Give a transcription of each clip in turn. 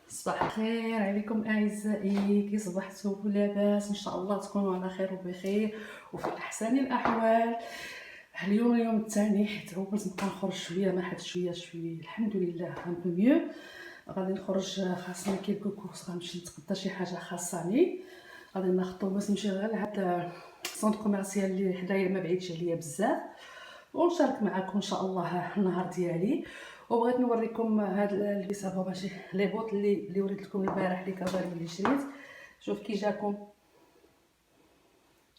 صباح الخير عليكم اعزائي، كي صبحتوا لاباس؟ ان شاء الله تكونوا على خير وبخير وفي احسن الاحوال. اليوم الثاني، حيت هو باش نبقى نخرج شويه ما حد شويه الحمد لله ان بو ميو. غادي نخرج، خاصني كيلكو كورس، غنمشي نتغدى شي حاجه خاصاني. غادي ناخذ باش نمشي غير لهاد السونط كوميرسيال اللي حدايا ما بعيدش عليا بزاف، ونشارك معكم ان شاء الله النهار ديالي. وبغيت نوريكم هاد البيسافو، ماشي لي بوط اللي وريت لكم البارح، اللي كباري اللي شريت. شوف كي جاكم،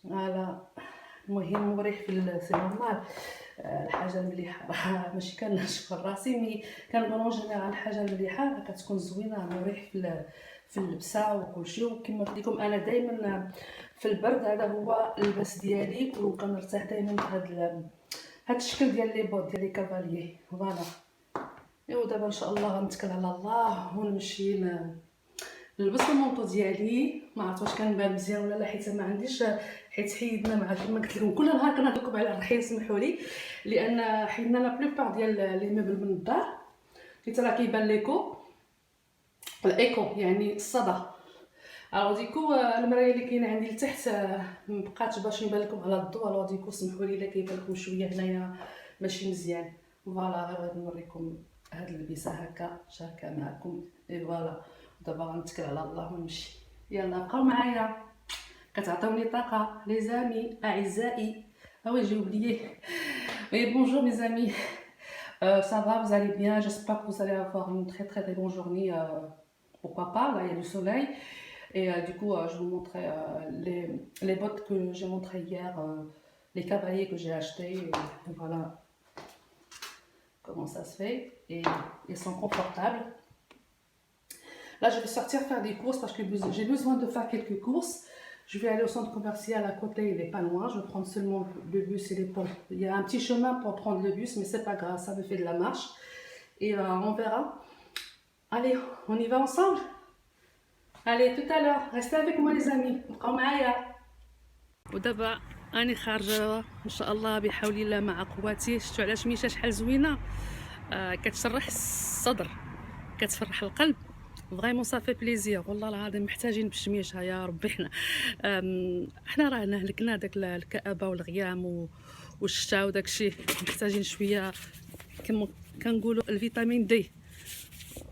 فوالا. المهم مريح في سي نورمال. الحاجه المليحه راه ماشي كنشكر راسي، مي كنظن جينيرال الحاجه المليحه كتكون زوينه، مريح في اللبسه وكلشي. وكما قلت لكم انا دائما في البرد هذا هو اللباس ديالي، وكنرتاح دائما هاد الشكل ديال لي بوط ديال لي كافاليي. فوالا. ايوا دابا ان شاء الله غنتكل على الله ونمشي نلبس المونطو ديالي. ما عرفت واش كنبان مزيان ولا لا، حيت ما عنديش، حيت حيدنا مع كما قلت لكم كل نهار كنهضر لكم على الرحيل، سمحوا لي، لان حيدنا لا بلوبار ديال لي ميبل من الدار، حيت راه كيبان ليكو الايكو، يعني الصدى. الو ديكو المرايه اللي كاينه عندي لتحت مبقاتش باش يبان لكم على الضوء. الو ديكو سمحوا لي الا كيبان لكم شويه هنايا ماشي مزيان. فوالا، غير غادي نوريكم هاد اللبسه هكا شاركه معكم. اي فوالا، دابا غنتكل على الله ونمشي. يلا بقاو معايا، كتعطيوني طاقه لي زامي اعزائي. وي جي oublié. Oui, bonjour mes amis. Ça va, vous allez bien? J'espère que vous allez avoir une très bonne journée. Pourquoi pas, là il y a du soleil. Et du coup, je vous montrais les bottes que j'ai montrées hier, les cavaliers que j'ai achetés. Et voilà comment ça se fait. Et ils sont confortables. Là, je vais sortir faire des courses parce que j'ai besoin de faire quelques courses. Je vais aller au centre commercial à côté, il n'est pas loin. Je vais prendre seulement le bus et les pompes. Il y a un petit chemin pour prendre le bus, mais c'est pas grave, ça me fait de la marche. Et on verra. Allez, on y va ensemble? Allez, tout à l'heure. Restez avec moi les amis. بقاو معايا. ودابا راني خارجه ان شاء الله بحول الله مع قواتي. شفتوا على شميشه شحال زوينه، كتشرح الصدر، كتفرح القلب. فريمون صافي بليزير، والله العظيم محتاجين بالشميشه يا ربي. حنا راه هلكنا داك الكآبه والغيام والشتا وداك الشيء، محتاجين شويه كما كنقولوا الفيتامين دي.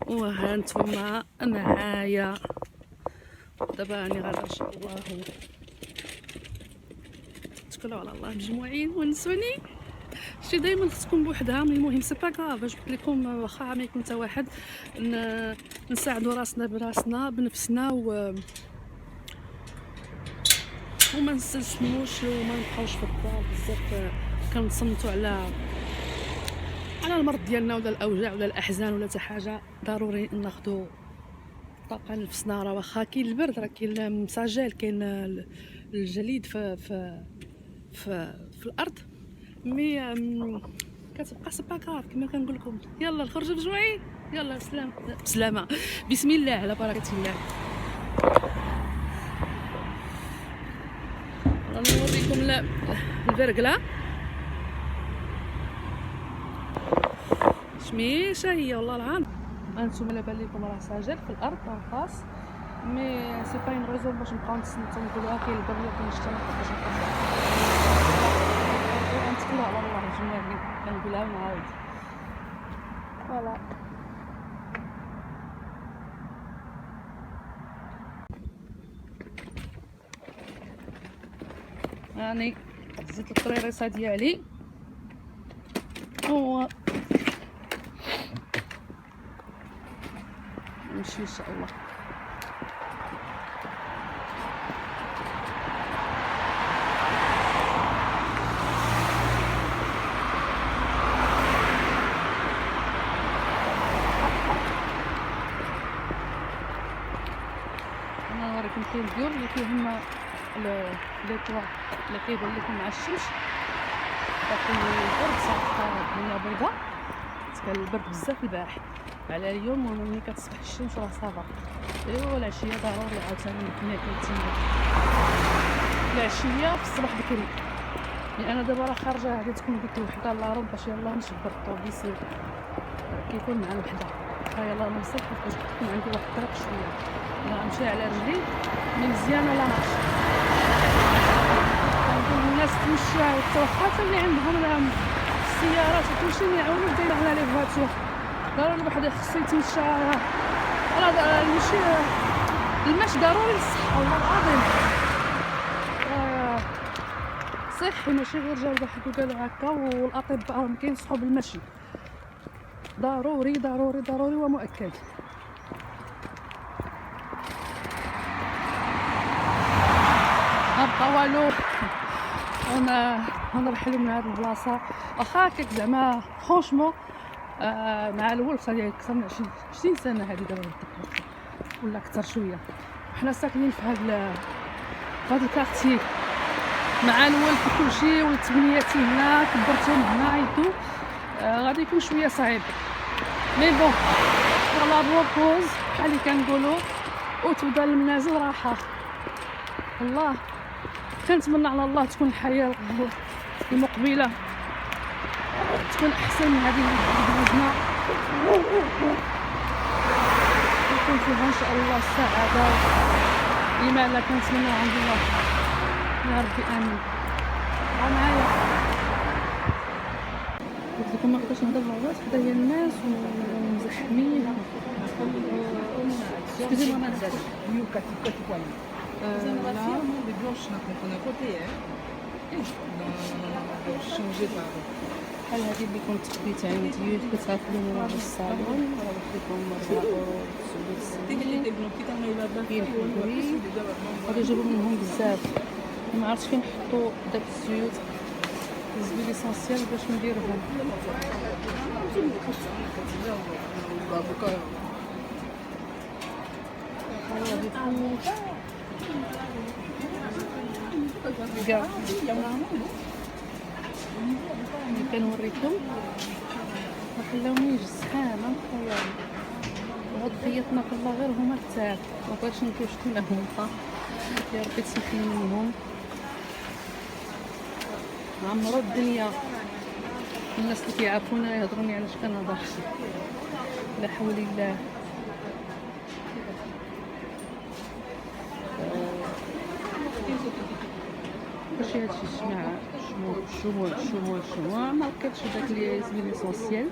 وها نتوما معايا دابا راني غادا ان شاء الله. تكلوا على الله مجموعين ونسوني. شي دائما خصكم بوحدهم. المهم سي با كاف، جبت لكم واخا ما يكون حتى واحد، نساعدوا راسنا براسنا بنفسنا وما نستسلموش وما نبقاوش في الدار بزاف كنصنتوا على المرض ديالنا ولا الاوجاع ولا الاحزان ولا حتى حاجه. ضروري ناخذوا طاقه لنفسنا. راه واخا كاين البرد، راه كاين المساجل، كاين الجليد في الارض، مي كتبقى سبا كاف كما كنقول لكم. يلا نخرجوا بجوعين. يلا بسلامه بسم الله على بركه الله. راني نوريكم البرقله شميشه هي، والله العظيم. انتم لا بان لكم راه ساجل في الارض اون فاس، مي سي با اون ريزون باش نبقاو نتصنتو نقولوا كاين البرد ولا كاين الشتا باش نخرجوا. نتكلوا على الله جميعا، كنقولها ونعاود. فوالا. راني زدت الطريريصه ديالي و نمشي ان شاء الله. انا نوريكم كاين الديور اللي فيهم لي طوا اللي كيبان لكم مع الشمس. لكن البرد صراحه الدنيا بيضاء، كان البرد بزاف البارح على اليوم، وملي كتصبح الشمس راه صافا. ايوا العشيه ضروري عاوتاني كنا كنتسنى العشيه في الصباح بكري، لان انا دابا راه خارجه غادي تكون ديك الوحده الا ربع باش يلاه نشبر الطوبيس كيكون مع الوحده. يلاه نصيحة باش تكون عندي واحد الطريق شويه، انا غنمشي على رجلي مي مزيانه لا مارش. كنقول الناس تمشي حتى واخا اللي عندهم السيارات وكلشي ما يعاونوش دايما على لي فواتور، ضروري الواحد خصو يتمشى. راه المشي ضروري للصحه والله العظيم، صحي ماشي غير جا واحد وقال هكا. والاطباء راهم كينصحوا بالمشي، ضروري ضروري ضروري ومؤكد. مابقى والو، انا نرحلوا من هذه البلاصه واخا هكاك زعما فرونشمون. مع الاول خليها اكثر من 20 سنه هذه دابا ولا اكثر شويه، حنا ساكنين في هذا الكارتي. مع الاول في كلشي ولدت بنياتي هنا كبرتهم هنا عيطوا، غادي يكون شويه صعيب مي بون لا بروبوز بحال اللي كنقولوا وتبدا المنازل راحه. والله كنتمنى على الله تكون الحياه المقبله تكون احسن من هذه اللي دوزنا، يكون فيها ان شاء الله السعاده. لما لا كنتمنى عند الله يا ربي امين. معايا قلت لكم ما نقدرش نهضر مع الناس حدايا الناس ومزحمين. Excusez-moi madame. Là, de gauche, on est à côté, hein. Changer par بحال هادي اللي كنت خديت عندي كتعرفوني راه الصالون راه واحد لكم مرة غادي يجيبو منهم بزاف. ما عرفتش فين نحطو داك الزيوت الزبيب ليسونسيال باش نديرهم. كاع اللي كنوريكم ما خلاونيش زحام مخير. وهاد خيطنا الله غير هما كتار ما بغيتش نمشيو شكون هما يا ربي تسمحلي منهم. عمرو الدنيا الناس اللي كيعرفونا يهضروني على اش كنهضر، لا حول الله. ماشي هادشي الجماعة شموع ما لقيتش داك لي زوين ليسونسيال.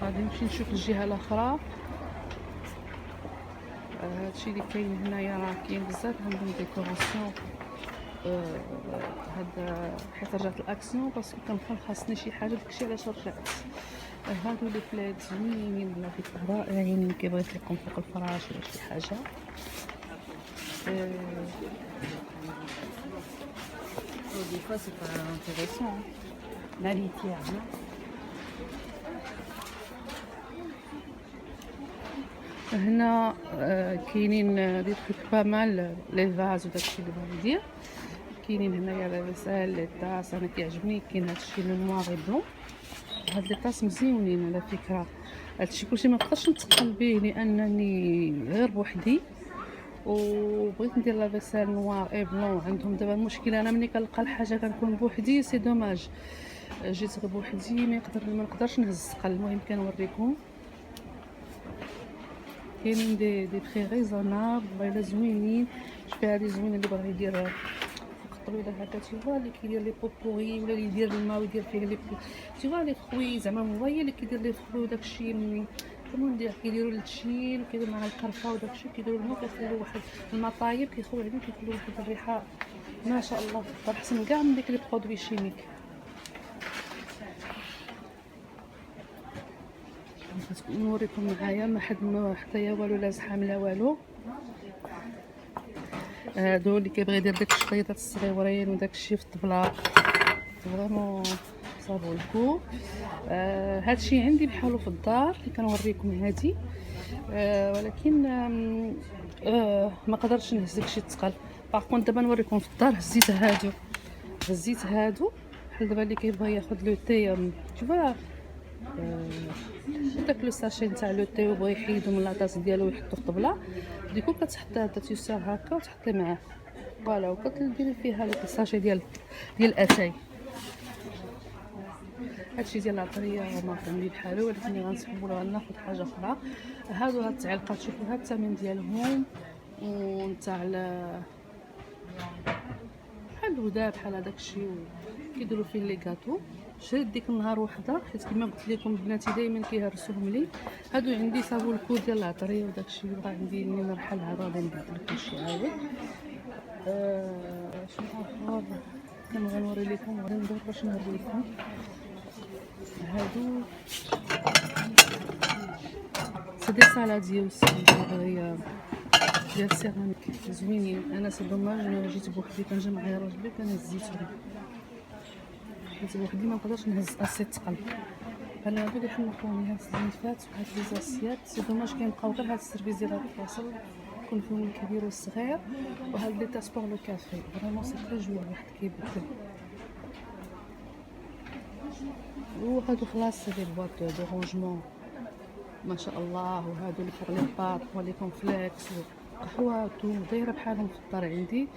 غادي نمشي نشوف الجهة الاخرى. هادشي اللي كاين هنايا راه كاين بزاف عندهم ديكوراسيون. هاد حيت رجعت الاكسيون باسكو كنبقى خاصني شي حاجه داكشي علاش رجعت. هادو لي بلاد زوينين ولا فيك رائعين كيبغي يطلقهم فوق الفراش ولا شي حاجه. des fois c'est pas intéressant. La litière, hein. هنا كاينين دي تروك با مال لي فاز وداكشي اللي بغا ندير. كاينين هنايا لابسال لي طاس انا كيعجبني. كاين هادشي لو نوار اي بلون. هاد لي طاس مزيونين على فكره. هادشي كلشي ما نقدرش نتقل به لانني غير بوحدي وبغيت ندير لابسال نوار اي بلون. عندهم دابا المشكل انا ملي كنلقى الحاجه كنكون بوحدي سي دوماج. جيت غير بوحدي ما نقدرش نهز الثقل. المهم كنوريكم كاينين دي بري ريزونابل والله زوينين. شوفي هادي زوينه اللي بغا يدير فوق الطويله هكا تيوا اللي كيدير لي بوبوري ولا اللي يدير الماء ويدير فيه لي تيوا لي خوي زعما موبايل اللي كيدير لي خوي وداكشي كيما ندير كيديروا للتشين وكيديروا مع القرفه وداكشي كيديروا الماء كيخليو واحد الماء طايب كيخوي عليهم كيخليو واحد الريحه ما شاء الله احسن كاع من ديك لي برودوي شيميك. نوريكم معايا ما حد ما حتى والو لا زحام لا والو. هادو اللي كيبغي يدير داك الشطيطات الصغيورين وداك الشيء في الطبله فريمون صابو الكو. هادشي عندي بحالو في الدار اللي كنوريكم هادي. ولكن ما قدرتش نهز داكشي الثقل. باغ دابا نوريكم في الدار هزيت هادو بحال دابا اللي كيبغي ياخذ لو تي شوفوا داك لو ساشي نتاع لو تي وبغى يحيدو من لاطاس ديالو ويحطو في الطبله. ديكو كتحط هاد التيسير هكا وتحطي معاه فوالا وكتديري فيها هذاك الساشي ديال الاتاي. هادشي ديال العطريه ما كنبي بحالو، ولكن ملي غنسحبو غناخد حاجه اخرى. هادو هاد التعليقات شوفوا هاد الثمن ديالهم، ونتاع بحال الهدى بحال هذاك الشيء، وكيديروا فيه لي كاطو. شريت ديك النهار وحده حيت كما قلت لكم بناتي دائما كيهرسوهم لي. هادو عندي صابون الكود ديال العطريه وداك الشيء، بقى عندي منين نرحل هذا غادي نبدل لكم شي عاود. شنو اخر كان غنوري لكم، غادي ندور باش نوري لكم. هادو سي دي سالاديو هي ديال السيراميك زوينين. انا سي دوماج انا جيت بوحدي كنجي معايا راجلي كنهزيتهم، حيت بوحدي ما نقدرش نهز اسي ثقل. انا هادو اللي حنقوني هاد الزنيفات وهاد لي زاسيات سي دوماج كيبقاو غير هاد السيرفيس ديال هاد الكاسل، يكون فيهم الكبير والصغير. وهاد لي تاس بور لو كافي فريمون سي تري جوي، واحد كيبدل. وهادو خلاص سي دي بواط دو رونجمون ما شاء الله. وهادو اللي بور لي باط ولي كونفليكس وقهوه دايره بحالهم في الدار عندي.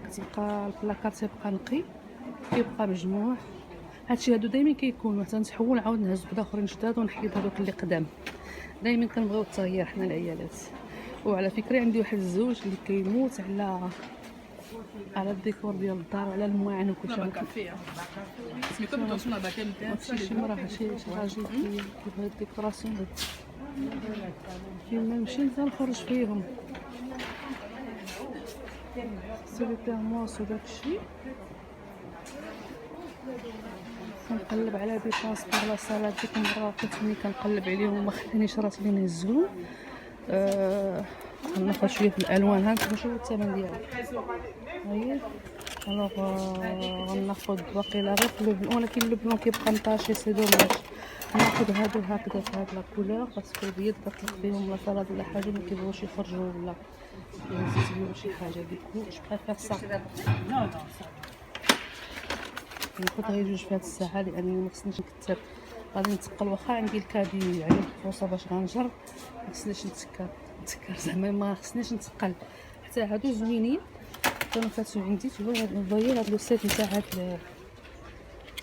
كتبقى البلاكار تيبقى نقي، كيبقى مجموع. هادشي هادو دائما كيكونوا حتى نسحبو نعاود نهز وحده اخرين جداد ونحيد هادوك اللي قدام. دائما كنبغيو التغيير حنا العيالات. وعلى فكره عندي واحد الزوج اللي كيموت على الديكور ديال الدار وعلى المواعن وكلشي. شي مراه شي راجل كيبغي الديكوراسيون كيما نمشي نخرج فيهم سي لو تيرموس وداكشي. كنقلب على دي باسبور لا سالاد ديك المره فاتني كنقلب عليهم وما خلانيش راسي اللي نهزهم. غناخد شويه في الالوان. ها نشوفوا شنو الثمن ديالها. هاهي الوغ غناخد واقيلا غير في لو، ولكن لو بلون كيبقى مطاشي سي دوماج. ناخد هادو هكذا في هاد لا كولور باسكو البيض كتطلق فيهم لا سالاد ولا حاجه ما كيبغوش يخرجوا ولا يزيدوا شي حاجه. ديكو جو بريفير سا. ناخد غير جوج في هاد الساعه لانني ما خصنيش نكثر، غادي نتقل. واخا عندي الكادي يعني الفرصه باش غنجر ما خصنيش نتكر زعما ما خصنيش نتقل. حتى هادو زوينين كانوا فاتو عندي. تبغي هاد لو سيت نتاع هاد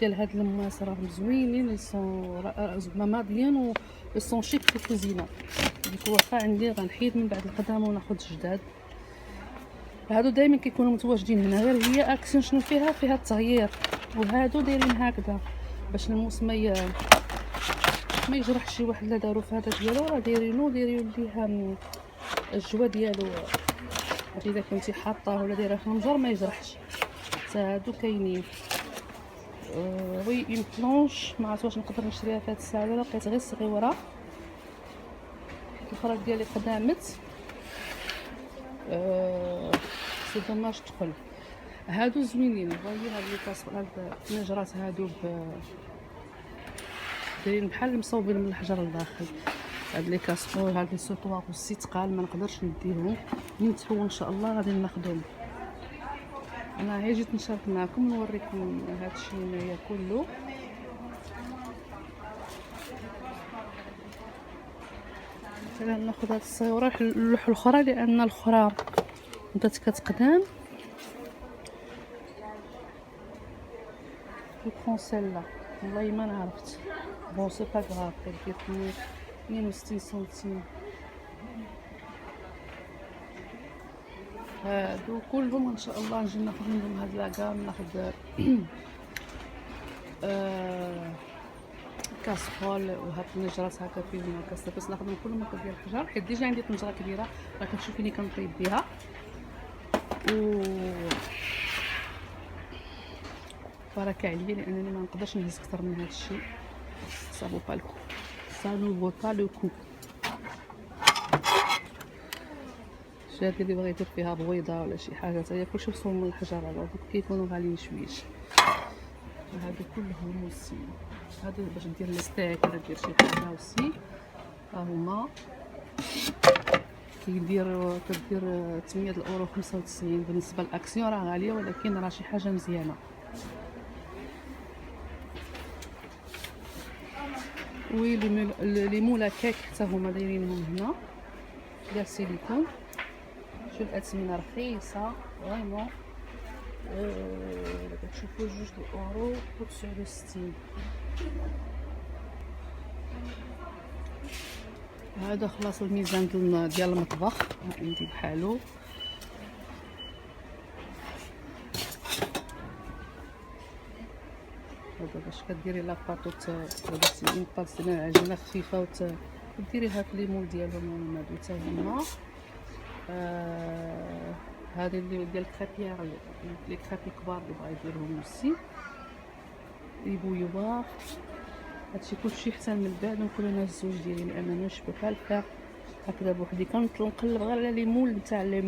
ديال هاد الماس راهم زوينين، لي سون زعما ماضيين و لي سون شيك في الكوزينه. ديك واخا عندي غنحيد من بعد القدام وناخد جداد. هادو دائما كيكونوا متواجدين هنا، غير هي اكسيون شنو فيها التغيير. وهادو دايرين هكذا باش الموس ما يجرح شي واحد. لا داروا في هذا ديالو راه دايرينو ليها الجوا ديالو، اذا كنتي حاطاه ولا دايره خنجر ما يجرحش. حتى هادو كاينين. وي اون بلونش ما عرفت واش نقدر نشريها في هاد الساعه ولا لقيت غير صغيره. الفراك ديالي قدامت. سي دوماج تقل. هادو زوينين. فوايي هاد لي كاس هاد النجرات هادو دايرين بحال مصوبين من الحجر لداخل. هاد لي كاسفور هاد لي سوطوار والسي تقال ما نقدرش نديهم. من تحول ان شاء الله غادي ناخذهم. انا غير جيت نشارك معكم نوريكم هادشي هنايا كله. مثلا ناخذ هاد الصيوره اللوحه الاخرى لان الاخرى بدات كتقدام. نبقون سيلا والله ما عرفت. بون سي با غراف كدير 62 سنتيم. هادو كلهم ان شاء الله نجي ناخذ منهم هاد لاكام. ناخذ كاسرول وهاد النجرات هكا فيهم هكا بس ناخذهم كلهم هكا ديال الحجر حيت ديجا عندي طنجره كبيره راه كتشوفيني كنطيب بها. و بارك عليا لانني ما نقدرش نهز اكثر من هذا الشيء. صافو بالكو سانو بوطا لو كو. هادي اللي بغى يدير فيها بويضه ولا شي حاجه حتى هي كلشي مصوب من الحجر. هذوك كيكونوا غاليين شويش. هادو كلهم وسي هادو باش دير لي ستيك ولا دير شي حاجه وسي ها هما كدير 8 الاورو 95. بالنسبه للاكسيون راه غاليه ولكن راه شي حاجه مزيانه. وي لي مولا كيك حتى هما دايرينهم هنا ديال السيليكون. شوف الأثمنة رخيصة فريمون. كتشوفوا 2 €و69. هذا خلاص الميزان ديال المطبخ عندي بحالو. هذا باش كديري لاباط ودرتي اون باط ديال العجينه خفيفه وديريها في لي مول ديالهم هادو حتى هما. هذه اللي ديال الكريبيير، لي كريبي كبار اللي بغا يديرهم اوسي، لي بويوار. هادشي كلشي حتى من بعد نقول انا الزوج ديالي، لان انا جو با الفير هكذا بوحدي. كنقلب غير على لي مول نتاع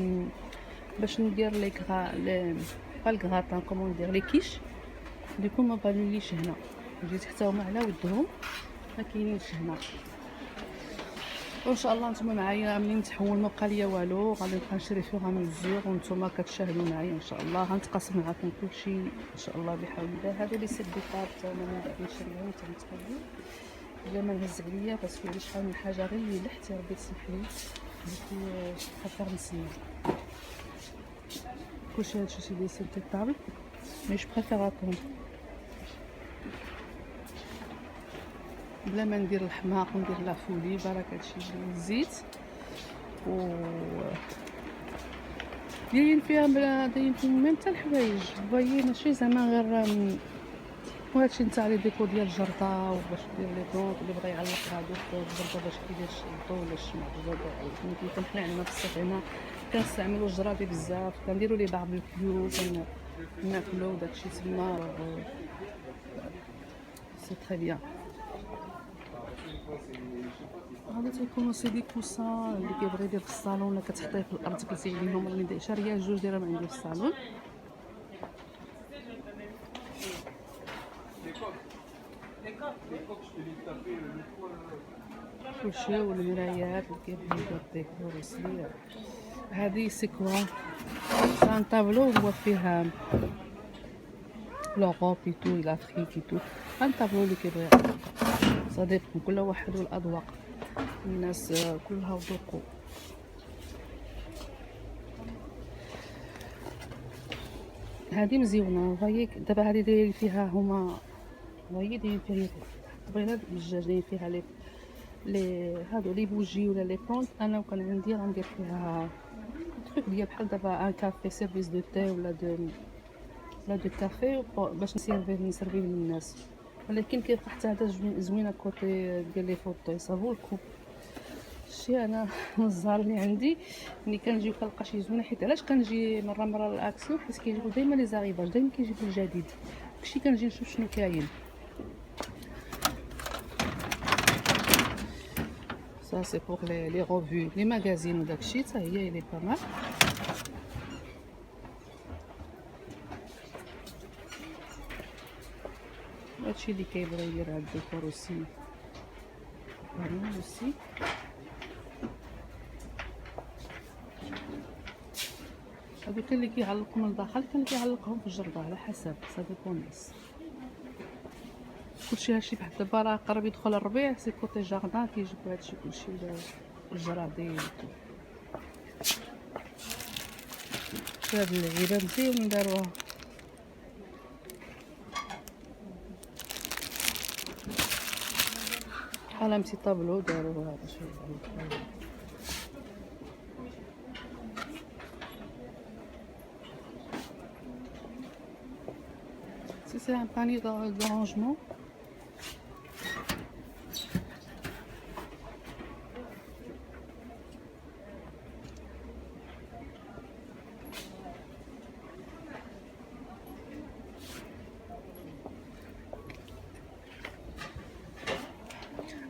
باش ندير لي كغا لي با الكغاتان كومون ندير لي كيش اللي يكون ما باليش هنا. جيت حتى هما على ودهم ما كاينينش هنا. وان شاء الله نتوما معايا ملي نتحول ما بقى ليا والو، غادي نبقى نشري فيها مزيور وانتوما كتشاهدوا معايا ان شاء الله. غنتقاسم معكم كلشي ان شاء الله بحول الله. هادو لي سيت ديبار انا من بعد نشريهم تنتقلوا بلا ما نهز عليا باسكو عندي شحال من حاجه غير اللي لحتي ربي تسمح لي بقيت نسنى كلشي. هادشي سي دي سيت ديبار مي جو بريفير اتوند بلا ما ندير الحماق وندير لا فولي. برك هادشي الزيت و دايرين فيها دايرين فيهم ميم حتى الحوايج فوايي، ماشي زعما غير وهادشي نتاع لي ديكو ديال الجرده وباش دير لي بلونط اللي بغا يعلق هادو في الجرده باش كيدير الضو ولا الشمع فهمتي. حنا عندنا في الصيف هنا كنستعملوا الجرادي بزاف، كنديروا لي باربيكيو كناكلو داكشي تما سي تري بيان. هذا تيكونوا سي دي كوسان اللي كيبغي يدير في الصالون ولا كتحطيه في الارض كتزيد عليهم. راني شاريه جوج دايره عندي في الصالون. كلشي والمرايات اللي كيبغي يدير ديكور وسليه. هذه سيكوا سان طابلو هو فيها لوغوب ايتو لافريك ايتو. ان طابلو اللي كيبغي يعرف صديق كل واحد والاذواق، الناس كلها وذوقو. هذه مزيونه فايك. دابا هذه دايرين فيها هما فايك دايرين فيها طبيله بالدجاج، دايرين فيها لي هادو لي بوجي ولا لي بلونط. انا وكان عندي غندير فيها تروك ديال بحال دابا ان كافي سيرفيس دو تي ولا دو كافي باش نسيرفي للناس. ولكن كيبقى حتى هذا زوينه كوتي ديال لي فوطو يصاوبوا الكوب. شي انا الزهر اللي عندي ملي كنجي كنلقى شي زوينه، حيت علاش كنجي مره الاكسيون حيت كيجيبوا دائما لي زاريباج، دائما كيجيبوا الجديد داكشي كنجي نشوف شنو كاين. Ça c'est pour les revues, les magazines وداكشي حتى هي اللي بامال. هادشي اللي كيبغي يدير هاد الديكور اوسي بامال اوسي. هادو كاين اللي كيعلقهم من الداخل، كاين اللي كيعلقهم في الجرده على حسب ديكون الناس. كلشي هادشي بحال دابا راه قرب يدخل الربيع، سي كوتي جاردان كيجيبو هادشي كلشي الجرادي. هاد اللعيبه مزيان داروها. بحال امتي طابلو داروها هذا شوف. C'est un panier de rangement.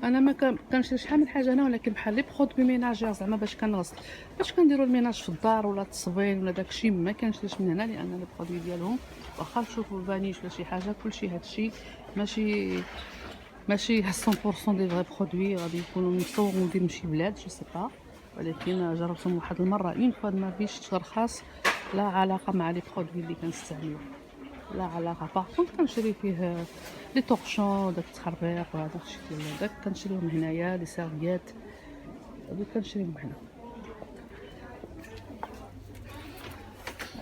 انا ما كنشري شحال من حاجه هنا، ولكن بحال لي برودوي ميناجير زعما باش كنغسل باش كنديروا الميناج في الدار ولا التصبين ولا داكشي ما كنشريش من هنا، لان لي برودوي ديالهم واخا نشوفوا الفانيش ولا شي حاجه كلشي هادشي ماشي 100% دي فري برودوي غادي يكونوا مصورين ندير شي بلاد جو سي با. ولكن جربتهم واحد المره اون فوا ما فيش رخاص، لا علاقه مع لي برودوي اللي كنستعملوا، لا علاقه. باغ كنشري فيه لي طورشون داك التخربيق وهذا الشيء ديال هذاك كنشريهم هنايا، لي سيرفيات هادو كنشريهم هنا.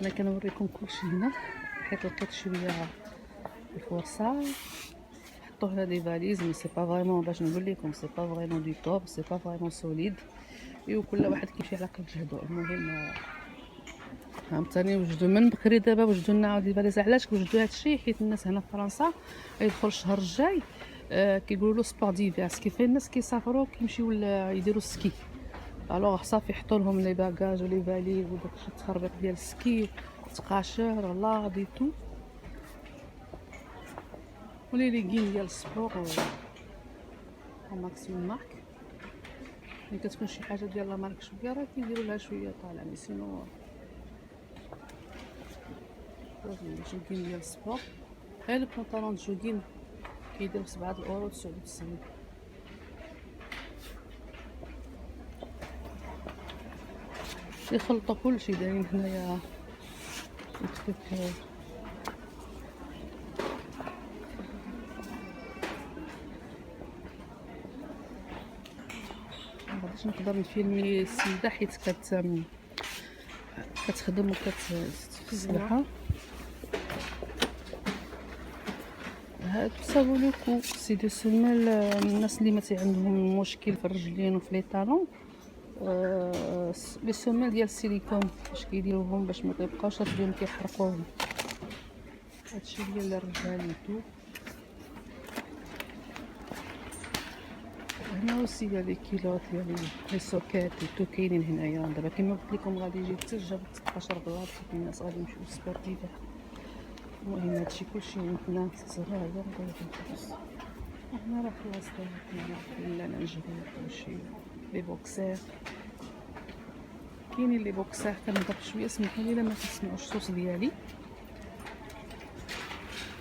انا كنوريكم كلشي هنا، حيت لقيت شويه الفرصه. حطوا هنا دي فاليز، مي سي با فريمون، باش نقول لكم سي با فريمون دو توب، سي با فريمون سوليد، وكل واحد كيمشي على قد جهدو. المهم فهمتني، وجدوا من بكري دابا، وجدوا لنا عاود الفاليز. علاش وجدوا هادشي؟ حيت الناس هنا في فرنسا يدخل الشهر الجاي كيقولوا له سبور ديفيرس، كيف الناس كيسافروا كيمشيو يديروا السكي. الوغ صافي يحطوا لهم لي باكاج ولي فاليز وداكشي التخربيق ديال السكي، تقاشر غلاض اي تو، ولي ليغين ديال السبور او ماكسيموم مارك. ملي كتكون شي حاجه ديال لا مارك شويه راه كيديروا لها شويه طالع، مي سينو جوغين ديال السبور. غير البونطالون جوغين كيديروا 7 اورو 99. يخلطوا كلشي، دايرين هنايا التروك. مغاديش نقدر نفيلمي السيده حيت كتخدم وكتسبح. هاد سافو لو كو سي دو سيميل. الناس اللي ما عندهم مشكل في الرجلين وفي لي طالون، لي سيميل ديال السيليكون باش كيديروهم باش ما كيبقاوش رجلين كيحرقوهم. هادشي ديال الرجال تو. هنا اوسي ديال لي كيلوت ديال لي سوكيت تو كاينين هنايا. دابا كيما قلت لكم غادي يجي الثلج ب 16 بلاصه، الناس غادي يمشيو للسبورتيف. المهم هادشي كلشي عندنا تزرع غير نضيف الفلوس. هنا راه خلاص ولا نجري كلشي. لي بوكسير كاينين، لي بوكسير كنهضر شويه، سمحوا لي الا ما كتسمعوش الصوت ديالي،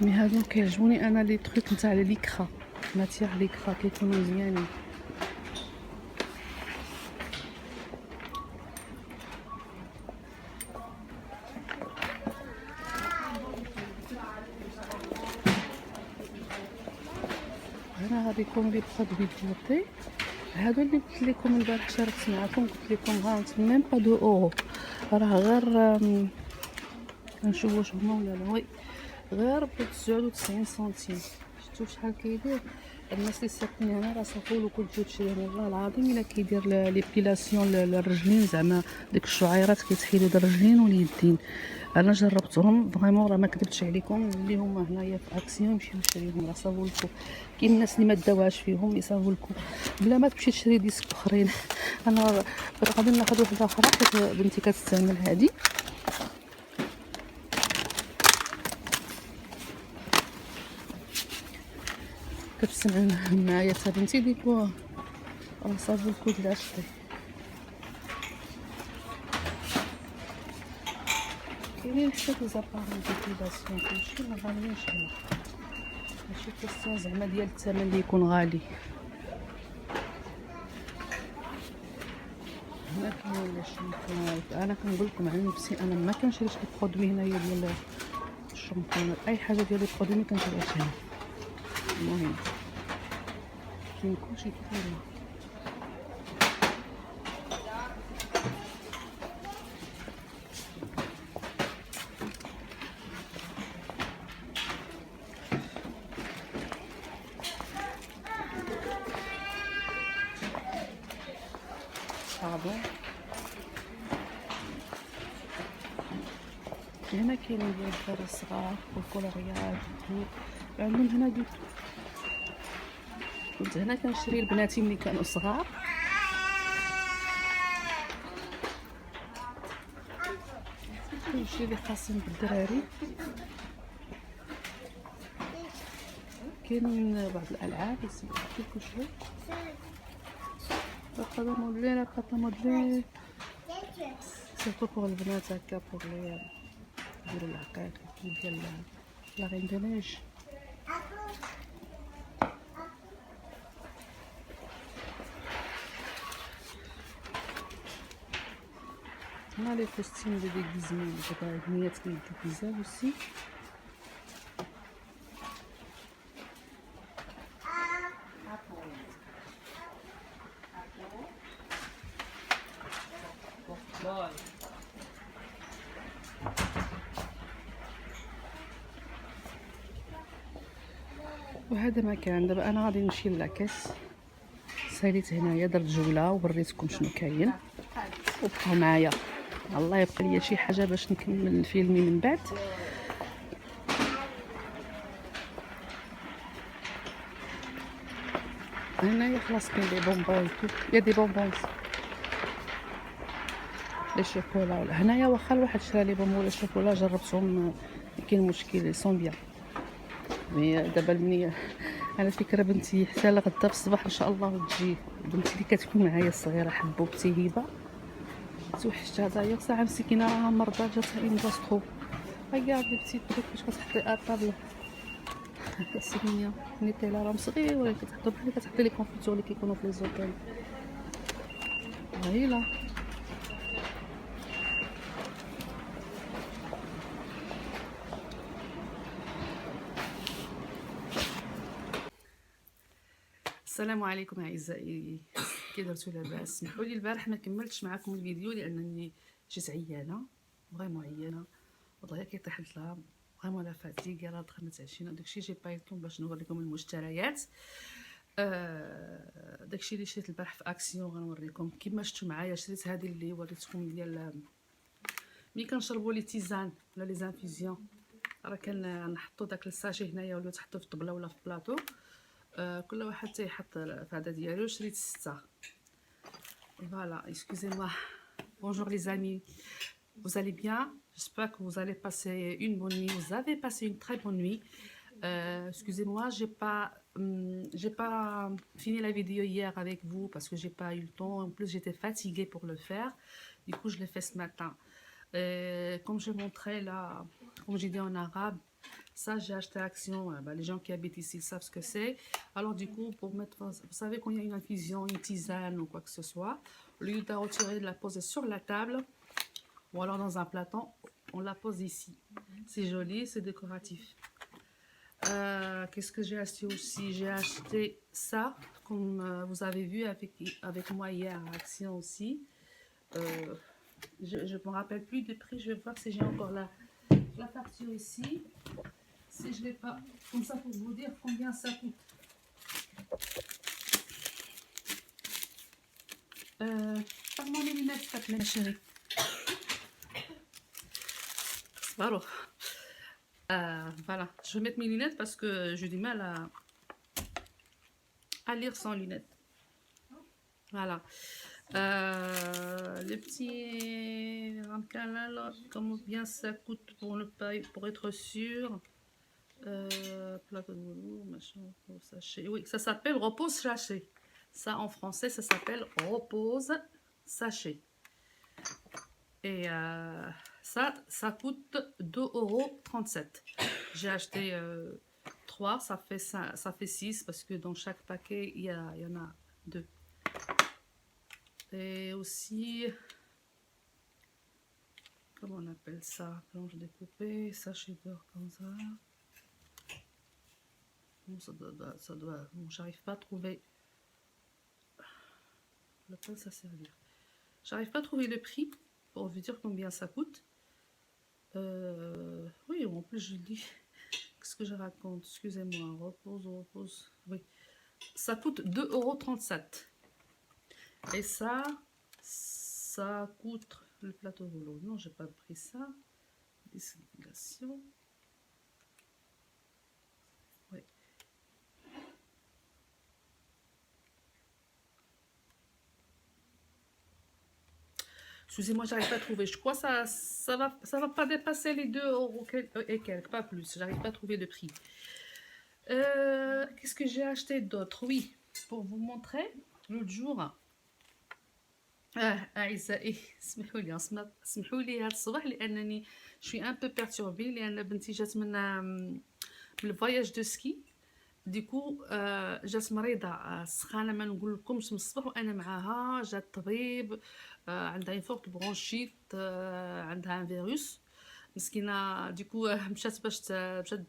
مي هادو كيعجبوني انا لي تروك نتاع ليكرا، ماتيغ ليكرا كيكونوا مزيانين. هنا غادي يكون لي برودوي بيوتي. هادو اللي قلت لكم البارح شاركت معكم، قلت لكم ها انتم ميم با دو اورو، راه غير نشوفوا واش هما ولا لا. وي غير ب 99 سنتيم. شفتوا شحال كيدير؟ الناس اللي ساكنين هنا راه صافولو كل شيء تشري. والله العظيم الا كيدير ليبيلاسيون للرجلين، زعما ديك الشعيرات كيتحيدوا الرجلين واليدين. انا جربتهم فريمون، راه ما كذبتش عليكم. اللي هما هنايا في اكسيون يمشيو يشريهم، راه صافولكو. كاين الناس اللي ما داوهاش فيهم يصافولكو بلا ما تمشي تشري ديسك اخرين. انا غادي ناخذ وحده اخرى حيت بنتي كتستعمل هذه. كتسمع معايا تا بنتي ديكو راه صافولكو د عشري. كاينين حتى لي زاباري ديبيلاسيون كلشي ما غاليينش هنا، ماشي كيسيون زعما ديال الثمن اللي يكون غالي. هنا كاين لي شامبوات. انا كنقول لكم على نفسي، انا ما كنشريش لي برودوي هنايا ديال الشامبوانات، اي حاجه ديال لي برودوي ما كنشريهاش هنا. المهم كاين كلشي كيف ما صابون. هنا كاينين ديال الدراري الصغار والكولوريات عندهم هنا دو. كنت هنا كنشري لبناتي ملي كانوا صغار. كلشي اللي خاصين بالدراري. كاينين بعض الالعاب يسمعوا كلشي. هذا موديل، هذا موديل سيرتو بوغ البنات هكا بوغ لي يديروا العقيق ديال لا رين دو نيج. هنا لي كوستيم دو ديغيزمون دابا بنيات كيديغيزاو اوسي. وهذا ما كان. دابا انا غادي نمشي لاكاس، ساليت هنايا درت جوله ووريتكم شنو كاين، وبقاو معايا. الله يبقى ليا شي حاجه باش نكمل فيلمي من بعد. هنايا خلاص كاين لي بونبون يا دي بونبون لي شوكولا. هنايا واخا الواحد شرا لي بونبون ولا شوكولا جربتهم كاين مشكل سون بيان. مي دابا مني على فكره بنتي حتى لغدا في الصباح ان شاء الله تجي بنتي اللي كتكون معايا الصغيره حبوبتي هبه توحشتها دايوغ ساعه مسكينه راها مرضى جاتها اون غاسترو. ريغاردي بتي تروك باش كتحطي اطابل السميه نيتيلا راهم صغيورين كتحطو بحال كتحطي لي كونفيتور اللي كيكونوا في لي زوطيل. هايله السلام عليكم اعزائي، كي درتو لاباس؟ سمحوا لي البارح ما كملتش معكم الفيديو لانني جيت عيانه، فريمون عيانه، وضهري كيطيح الظلام، فريمون لا فاتيك. راه دخلنا عشينا داكشي جي بايلكم باش نوريكم المشتريات. داكشي اللي شريت البارح في اكسيون غنوريكم. كيما شفتوا معايا شريت هذه اللي وريتكم ديال ملي كنشربوا لي تيزان ولا لي زانفيزيون، راه كنحطوا داك الساشي هنايا ولا تحطوا في طبله ولا في بلاطو. كل واحد تيحط في هذا ديالو. شريت 6. Voilà, excusez-moi. Bonjour les amis. Vous allez bien? J'espère que vous allez passer une bonne nuit. Vous avez passé une très bonne nuit. Excusez-moi, j'ai pas fini la vidéo hier avec vous parce que j'ai pas eu le temps. En plus, j'étais fatiguée pour le faire. Du coup, je l'ai fait ce matin. Comme je montrais là, comme j'ai dit en arabe, ça j'ai acheté Action. Les gens qui habitent ici savent ce que c'est. Alors du coup, pour mettre, vous savez quand il y a une infusion, une tisane ou quoi que ce soit, au lieu de la retirer, de la poser sur la table ou alors dans un plateau, on la pose ici. C'est joli, c'est décoratif. Qu'est-ce que j'ai acheté aussi? J'ai acheté ça, comme vous avez vu avec moi hier à Action aussi. Je ne me rappelle plus du prix. Je vais voir si j'ai encore la facture ici. Si je ne l'ai pas, comme ça pour vous dire combien ça coûte. Parle-moi les lunettes, s'il te plaît, ma chérie. Voilà, je vais mettre mes lunettes parce que j'ai du mal à lire sans lunettes. Voilà. Les petits ramequins, combien ça coûte pour être sûr. Plateau de velours, machin, sachet. Oui, ça s'appelle repose sachet. Ça en français, ça s'appelle repose sachet. Et ça coûte 2,37 €. J'ai acheté 3, ça fait 6 parce que dans chaque paquet, il y en a 2. Et aussi, comment on appelle ça? Planche découpée, sachet d'or comme ça. Bon, ça doit bon, j'arrive pas à trouver le pince à servir. J'arrive pas à trouver le prix pour vous dire combien ça coûte. Oui, en plus je dis, qu'est-ce que je raconte? Excusez-moi, repose. Oui, ça coûte 2,37 €. Et ça coûte le plateau rouleau. Non, j'ai pas pris ça. Dissimulation. Oui. Excusez-moi, j'arrive pas à trouver. Je crois que ça va pas dépasser les 2 € et quelques, pas plus. J'arrive pas à trouver le prix. Qu'est-ce que j'ai acheté d'autre? Oui, pour vous montrer, l'autre jour. أعزائي اسمحوا لي هذا الصباح لأنني شوي ان بو بيرتوربي لأن بنتي جات من الفواياج دو سكي. ديكو جات مريضة سخانة ما نقول لكمش من الصباح وأنا معاها. جات طبيب، عندها اون فورت برونشيت، عندها ان فيروس مسكينة. ديكو مشات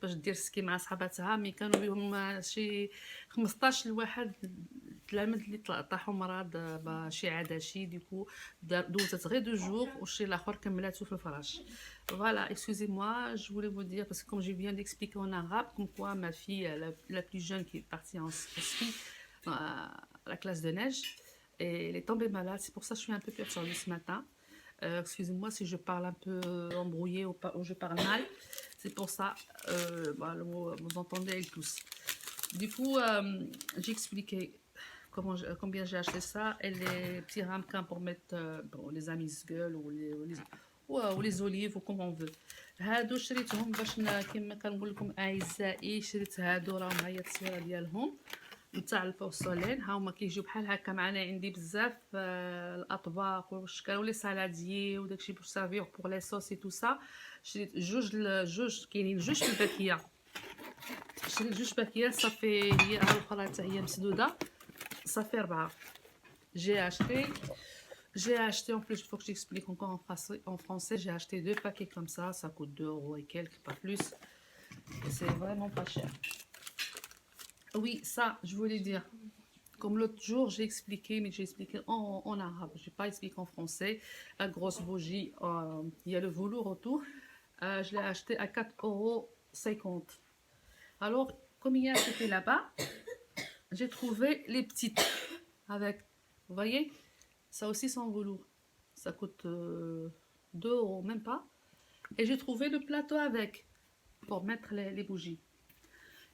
باش دير سكي مع صحاباتها، مي كانوا بهم شي 15 لواحد التلاميذ اللي طاحوا مرض شي عدشي ديكو دوزت غير 2 جور والشي الاخر كملاتو في الفراش. Voilà, excusez-moi, je voulais vous dire, parce que comme je viens d'expliquer en arabe, comme quoi ma fille, la plus jeune qui est partie en ski, à la classe de neige, et elle est tombée malade, c'est pour ça que je suis un peu perturbée ce matin. Excusez-moi si je parle un peu embrouillé ou je parle mal, c'est pour ça, vous entendez, elle tousse. Du coup, j'ai expliqué combien j'ai acheté ça et les petits ramequins pour mettre les amuse-gueules ou les olives ou comme on veut. هادو شريتهم باش كما كنقول لكم اعزائي، شريت هادو راهم هي التصويره ديالهم نتاع الفوسولين، ها هما كيجيو بحال هكا معنا عندي بزاف الاطباق والشكال ولي سالاديي وداكشي باش سافيور بوغ لي صوص اي تو سا. شريت جوج كاينين جوج في الباكيه، شريت جوج باكيات صافي، هي الاخرى حتى هي مسدوده صافي 4. J'ai acheté en plus, il faut que j'explique encore en français, j'ai acheté 2 paquets comme ça coûte 2 € et quelques, pas plus. C'est vraiment pas cher. Oui, ça, je voulais dire, comme l'autre jour, j'ai expliqué, mais j'ai expliqué en arabe, je n'ai pas expliqué en français. La grosse bougie, il y a le velours autour, je l'ai acheté à 4,50 €. Alors, comme il y a acheté là-bas, j'ai trouvé les petites avec, vous voyez, ça aussi sans velours, ça coûte 2 €, même pas. Et j'ai trouvé le plateau avec pour mettre les bougies.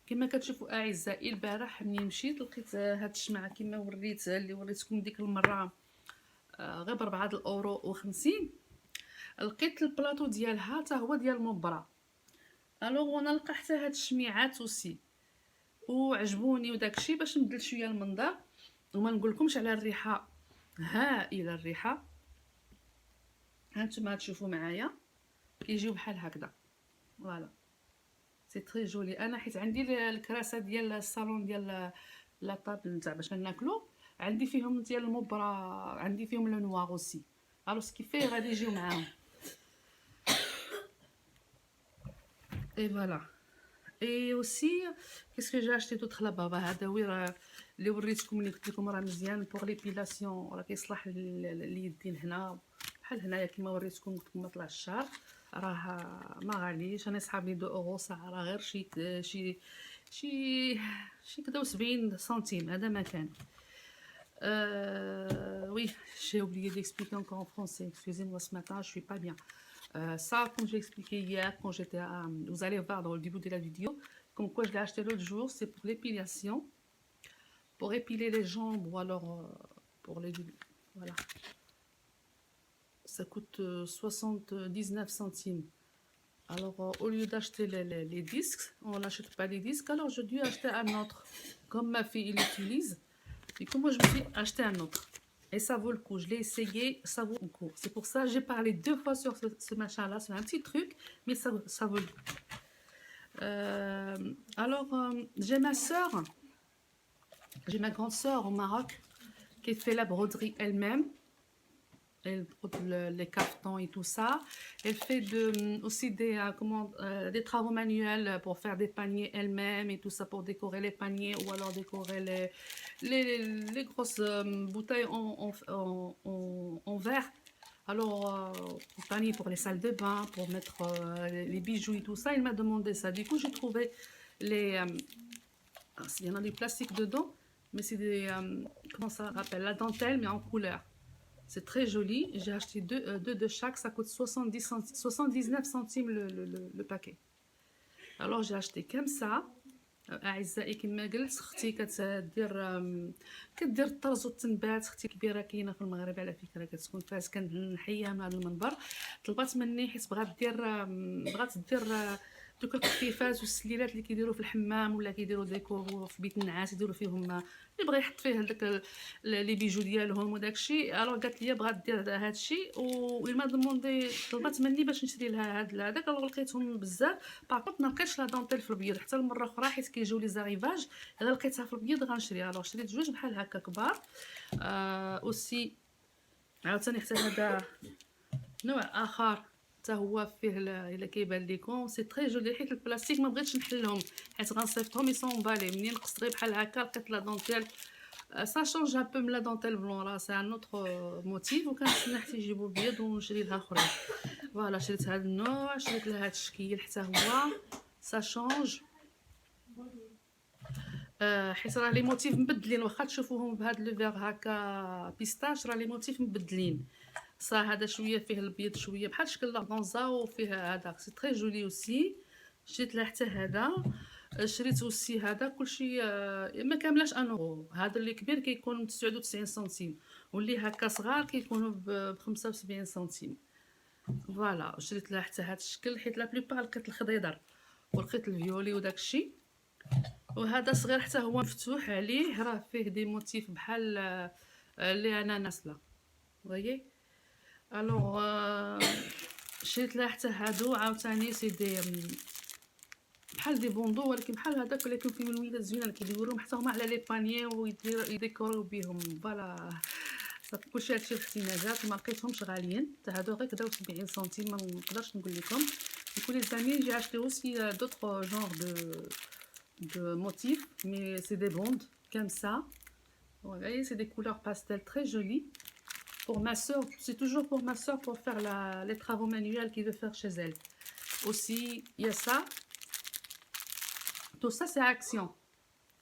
كما كتشوفوا اعزائي البارح ملي مشيت لقيت هاد الشمعه كما وريتكم ديك المره غير ب 4,50 €. لقيت البلاطو ديالها حتى هو ديال مبرة. الوغ انا لقى حتى هاد الشميعات اوسي وعجبوني وداكشي باش نبدل شويه المنظر وما نقولكمش على الريحه هائله. الريحه هانتوما تشوفوا معايا كيجيو بحال هكذا. فوالا سي تري جولي. انا حيت عندي الكراسه ديال الصالون ديال لا طابل نتاع باش ناكلو عندي فيهم ديال المبرة، عندي فيهم لو نوار اوسي، الو سكيفي غادي يجيو معاهم. اي فوالا. اي اوسي كيسكو جي اشتي دوطخ لابا، هذا هو اللي وريتكم اللي قلت لكم راه مزيان بوغ ليبيلاسيون، راه كيصلح اليدين هنا بحال هنايا كما وريتكم قلت لكم ما طلع الشهر، راه ما غاليش. انا صحاب لي 2 € ساعه، راه غير شي كدا 70 سنتيم، هذا ما كان. Oui, j'ai oublié d'expliquer encore en français. Excusez-moi, ce matin, je suis pas bien. Ça, comme j'ai expliqué hier, quand j'étais à... Vous allez voir dans le début de la vidéo, comme quoi je l'ai acheté l'autre jour, c'est pour l'épilation, pour épiler les jambes ou alors pour les... Voilà. Ça coûte 79 centimes. Alors, au lieu d'acheter les disques, on n'achète pas les disques, alors je dû acheter un autre. Comme ma fille l'utilise, du coup, moi, je me suis acheté un autre. Et ça vaut le coup. Je l'ai essayé, ça vaut le coup. C'est pour ça que j'ai parlé 2 fois sur ce machin-là. C'est un petit truc, mais ça vaut le coup. Alors, j'ai ma soeur, j'ai ma grande soeur au Maroc, qui fait la broderie elle-même. Elle brode les cartons et tout ça. Elle fait aussi des travaux manuels pour faire des paniers elle-même et tout ça, pour décorer les paniers ou alors décorer les grosses bouteilles en verre. Alors, panier pour les salles de bain, pour mettre les bijoux et tout ça. Il m'a demandé ça. Du coup, j'ai trouvé il y en a du plastique dedans, mais c'est des... comment ça s'appelle? La dentelle, mais en couleur. C'est très joli. J'ai acheté deux de chaque. Ça coûte 79 centimes le paquet. Alors j'ai acheté comme ça. أعزائي كما قلت اختي كدير الطرز والتنبات، اختي كبيره كاينه في المغرب على فكره، كتكون فاس كنحيها من هذا المنبر، طلبات مني حيت بغات دير دوك القطيفات والسليلات اللي كيديروا في الحمام ولا كيديروا ديكور في بيت النعاس، يديروا فيهم اللي بغى يحط فيه هذاك لي بيجو ديالهم وداكشي. الوغ قالت لي بغات دير هادشي وما دوموندي، طلبات مني باش نشري لها هذاك. الوغ لقيتهم بزاف، باغ ما لقيتش لا دونتيل في البيض حتى المره اخرى حيت كيجيو لي زاريفاج، الا لقيتها في البيض غنشريها. الوغ شريت جوج بحال هكا كبار. اوسي عاوتاني حتى هذا نوع اخر حتى هو فيه الا كيبان لكم سي تري جولي، حيت البلاستيك ما بغيتش نحلهم حيت غنصيفطهم يسون بالي. منين قصت غير بحال هكا لقيت لا دونتيل ça change un peu من la dentelle blanc راه c'est un autre motif وكنتسنى حتى يجيبوا بيض ونشري لها اخرين. فوالا شريت هذا النوع، شريت لها هذا الشكل حتى هو ça change. حيت راه لي موتيف مبدلين واخا تشوفوهم بهذا لو فيغ هكا بيستاش راه لي موتيف مبدلين. صا هذا شويه فيه البيض شويه بحال شكل لاغونزا وفيه هذا سي تري جولي اوسي. شريت لها حتى هذا. شريت اوسي هذا كلشي ما كاملاش ان اورو. هذا اللي كبير كيكون ب 99 سنتيم واللي هكا صغار كيكونوا ب 75 سنتيم. فوالا شريت لها حتى هذا الشكل حيت لا بلوبار لقيت الخضيضر ولقيت الفيولي وداكشي. وهذا صغير حتى هو مفتوح عليه راه فيه دي موتيف بحال اللي انا ناسله فوايي. الوغ شريت لها حتى هادو عاوتاني سي دي بحال دي بوندو ولكن بحال هذاك ولكن فيهم الوليدات زوينه كيديروهم حتى هما على لي بانيي ويديكوريو بهم. فوالا صافي كلشي هادشي الاحتياجات ما لقيتهمش غاليين حتى هادو غير كداو 70 سنتيم ما نقدرش نقول لكم. Du coup les amis j'ai acheté aussi d'autres genres de motifs mais c'est des bandes comme ça. Vous voyez c'est des couleurs pastel très jolies. Pour ma soeur, c'est toujours pour ma soeur pour faire les travaux manuels qu'il veut faire chez elle. Aussi, il y a ça. Tout ça, c'est Action.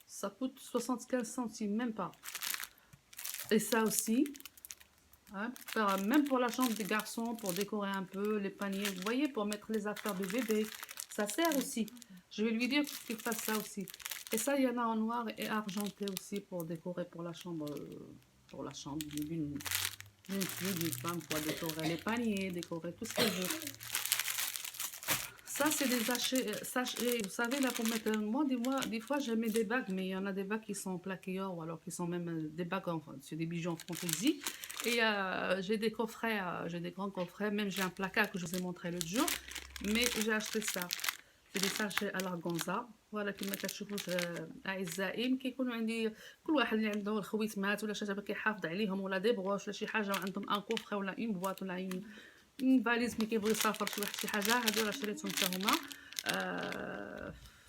Ça coûte 75 centimes, même pas. Et ça aussi. Hein, même pour la chambre des garçons, pour décorer un peu les paniers. Vous voyez, pour mettre les affaires de bébé. Ça sert aussi. Je vais lui dire qu'il fasse ça aussi. Et ça, il y en a en noir et argenté aussi pour décorer pour la chambre d'une fille, d'une femme, pour décorer les paniers, décorer tout ce qu'elle veut. Ça, c'est des sachets, vous savez, là, pour mettre... Moi, des fois, je mets des bagues, mais il y en a des bagues qui sont plaquées or, ou alors qui sont même des bagues, enfin, c'est des bijoux en fantaisie. Et j'ai des coffrets, j'ai des grands coffrets, même j'ai un placard que je vous ai montré l'autre jour, mais j'ai acheté ça. C'est des sachets à l'organza. فوالا كما كتشوفوا اعزائي كيكونوا عندي كل واحد اللي عنده الخويت مات ولا شي حاجه كيحافظ عليهم ولا دي بغوش ولا شي حاجه وعندهم ان كوفر ولا اون بواط ولا اون فاليز ملي كيبغي يسافر شي واحد شي حاجه. هادو راه شريتهم حتى هما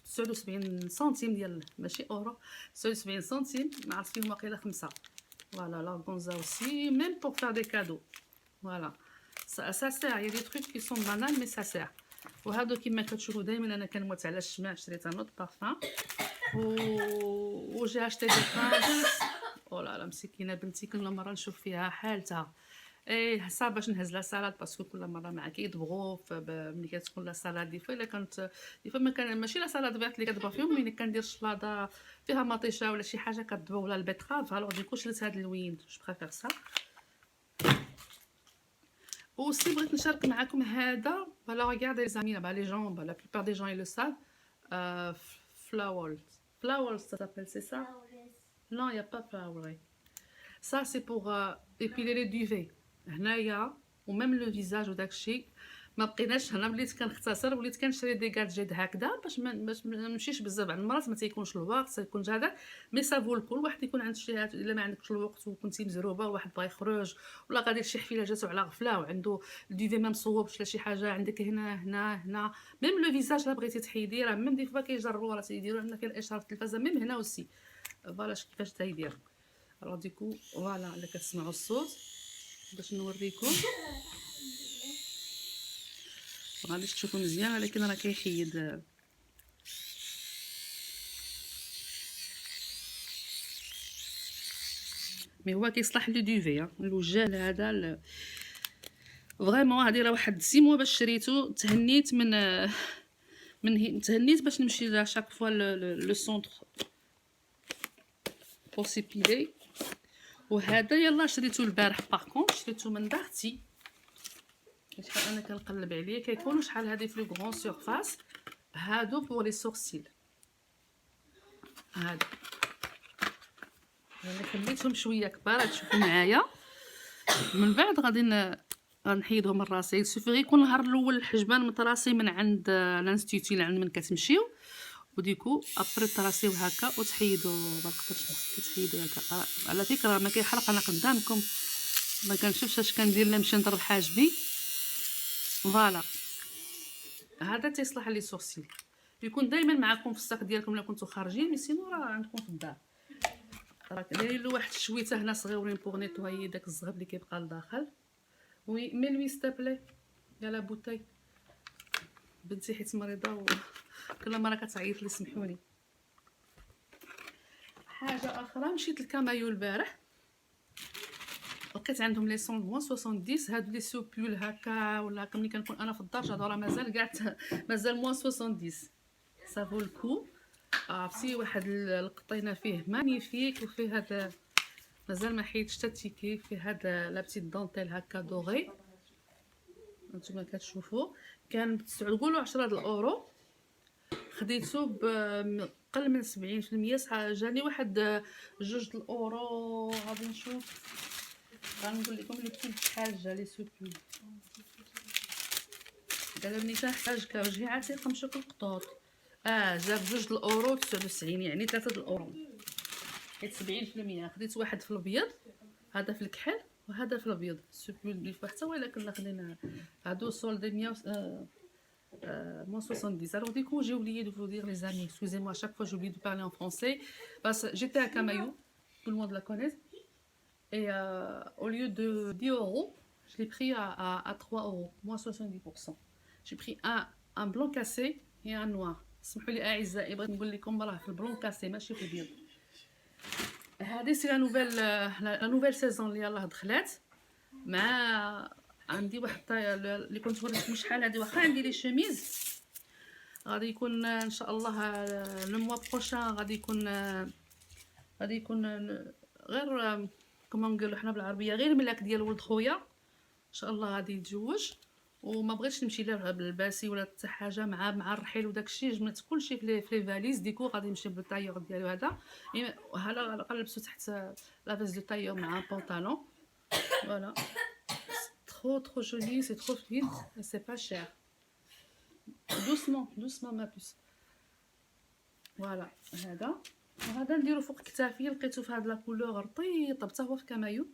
79 سنتيم ديال ماشي اورو 79 سنتيم ما عرفت فيهم واقيلا 5. فوالا لارغونزا اوسي ميم بور فار دي كادو. فوالا ça sert. Il y a des trucs qui sont banals mais ça sert. وهادو كما كتشوفوا دائما انا كنموت على الشمع. شريت ان اوت بارفان وجي اشتي دي فرانس. اولا لا مسكينه بنتي كل مره نشوف فيها حالتها. ايه صعب باش نهز لا سالاد باسكو كل مره معاك كيدبغوا ملي كتكون لا سالاد دي فوا الا كانت دي فوا ما كان ماشي لا سالاد بيض اللي كتبغى فيهم ملي كندير شلاضه فيها مطيشه ولا شي حاجه كتدبغ ولا البيتراف. الوغ ديكو شريت هاد اللوين جو بريفير سا. Aussi, بغيت نشارك معكم هذا. فوالا regardez les amis là-bas, les gens, la plupart des gens ils le savent. Flowers, ça s'appelle, c'est ça? Non, il n'y a pas flowers. Ça c'est pour épiler les duvets. هنايا وميم لو فيزاج وداكشي ما بقيناش هنا. وليت كنختصر وليت كنشري دي غادجيت هكذا باش ما نمشيش بزاف. بعض المرات ما تيكونش الوقت تيكون هذا مي سافو الكل. واحد يكون عنده شي حاجه الا ما عندكش الوقت وكنتي مزروبه واحد بغا يخرج ولا غادي لشي حفله جاتو على غفله وعنده الديفي ما مصوبش ولا شي حاجه عندك هنا ميم لو فيزاج لا بغيتي تحيدي راه ميم دي فوا كيجربوا راه تيديروا عندنا فيه الاشاره التلفازه ميم هنا اوسي. فوالا كيفاش تيدير. الوغ ديكو فوالا الا كتسمعوا الصوت باش نوريكم غاديش تشوفوا مزيان ولكن راه كيحيد. مي هو كيصلح لي دوفي الوجال هذا فريمون. هادي راه واحد 6 موا باش شريته. تهنيت تهنيت باش نمشي لا شاك فوا لو سونتر بور سيبيلي. وهذا يلا شريته البارح باغ شريته من دارتي. شحال انا كنقلب عليه كيكونوا شحال هادي في لو غران سورفاس. هادو بور لي سورسيل. هادو انا خليتهم شويه كبار تشوفوا معايا. من بعد غادي غنحيدهم من راسي. سوفي يكون النهار الاول الحجبان متراسي من عند لانستيتي لعند من كتمشيو وديكو ابري تراسيو هكا وتحيدوا ما نقدرش كتحيدوا هكا. على فكره ما كيحرق انا قدامكم ما كنشوفش اش كندير. لا نمشي نضرب حاجبي. فوالا هذا تيصلح لي سورسيل. يكون دائما معكم في الصاك ديالكم الا كنتو خارجين مي سينو راه عندكم في الدار. راك دايرين له واحد الشويته هنا صغيورين بوغ نيطوايي داك الزغب اللي كيبقى لداخل. وي مي لوي ستابلي يا لا بوتاي بنتي حيت مريضه وكل مره كتعيط لي سمحوني. حاجه اخرى مشيت لكامايو البارح لقيت عندهم لي سون موان 70 هادو لي سوبول هكا ولا هكا ملي كنكون انا في الدار جادو راه مازال كاع مازال موان 70 سافو الكو. عرفتي واحد القطينه فيه مانيفيك وفيه هذا مازال ما حيدش حتى التيكي فيه هذا لا بتيت دونتيل هكا دوغي هانتوما كتشوفوا كان تقولوا 10 الاورو خديته بقل من 70%. جاني واحد 2 الاورو غادي نشوف غنقول لكم لي كنت شحال جا لي سوبول. دابا ملي تحتاج كوجهي عتيق مشوك القطوط جا ب2 الاورو 99 يعني 3 الاورو حيت 70%. خديت واحد في الابيض هذا في الكحل وهذا في الابيض سوبول اللي حتى هو الا كنا خدينا هادو سولد 100 moins 70. Alors du coup j'ai oublié de vous dire les amis, excusez-moi, à chaque fois j'oublie de parler en français parce que j'étais à Camaillou, tout le monde la connaît, et au lieu de 10 euros je l'ai pris à 3 euros, moins 70%. J'ai pris un blanc cassé et un noir. سمحوا لي اعزائي بغيت نقول لكم راه في البلون كاسي ماشي في البيض. هذه سي لا نوفيل سيزون اللي يلاه دخلات مع عندي واحد الطايه اللي كنت وريتكم شحال هذه واخا عندي لي شوميز غادي يكون ان شاء الله لو موا بروشان غادي يكون غير كما نقولوا حنا بالعربيه غير ملاك ديال ولد خويا ان شاء الله غادي يتزوج وما بغيتش نمشي لا بالباسي ولا حتى حاجه مع الرحيل وداكشي جمعت كلشي في لي فاليز ديكو غادي نمشي بالطايور ديالو هذا هلا غنلبسو تحت لافيز دو طايور مع بونطالون فوالا trop joli, c'est trop fluide et c'est pas cher. doucement ma puce. فوالا هذا نديرو فوق كتافي لقيتو في هاد لا كولور رطيطه حتى هو في كامايو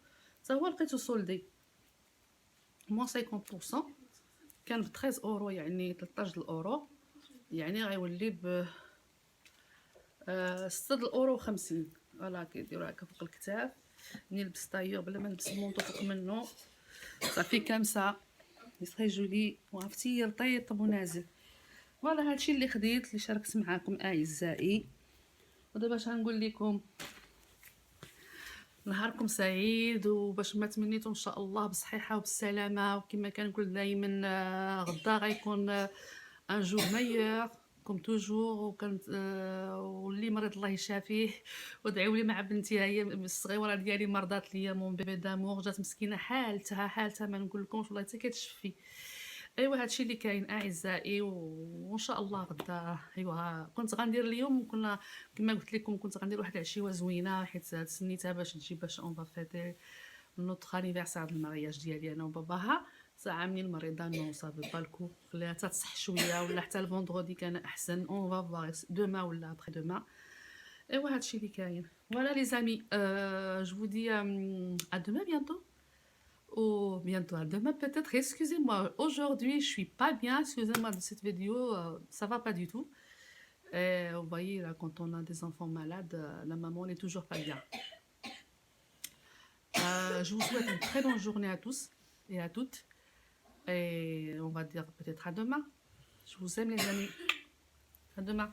حتى هو لقيتو سولدي موان 50% كان ب 13 اورو يعني 13 الاورو يعني غيولي ب 6 الاورو 50. فوالا كيديروا هكا فوق الكتاف نلبس طايور بلا ما نلبس المونطو فوق منه صافي كامسه سري جولي وعرفتي رطيط ونازل. فوالا هادشي اللي خديت اللي شاركت معاكم اعزائي. ودابا اش غنقول لكم نهاركم سعيد وباش ما تمنيتو ان شاء الله بالصحيحه وبالسلامه وكما كنقول دائما غدا غيكون ان جور ميور كوم توجور وكنت واللي مريض الله يشافيه ودعيوا لي مع بنتي هي الصغيره ديالي مرضات ليا مون بيبي دامور جات مسكينه حالتها ما نقول لكمش والله حتى كتشفي. ايوا هادشي اللي كاين اعزائي وان شاء الله غدا ايوا كنت غندير اليوم كما قلت لكم كنت غندير واحد العشيوه زوينه حيت تسنيتها باش تجي باش اون فافيتي نوتر انيفرسير ديال المارياج ديالي انا وباباها ساعه منين مريضه نو صافي بالكو خليها تصح شويه ولا حتى الفوندردي كان احسن اون فافوار دوما ولا ابري دوما. ايوا هادشي اللي كاين. Voilà les amis, je vous dis à demain bientôt. Ou bientôt à demain peut-être. Excusez-moi, aujourd'hui je suis pas bien, excusez-moi de cette vidéo, ça va pas du tout. Et vous voyez là quand on a des enfants malades, la maman n'est toujours pas bien. Je vous souhaite une très bonne journée à tous et à toutes. Et on va dire peut-être à demain. Je vous aime les amis. À demain.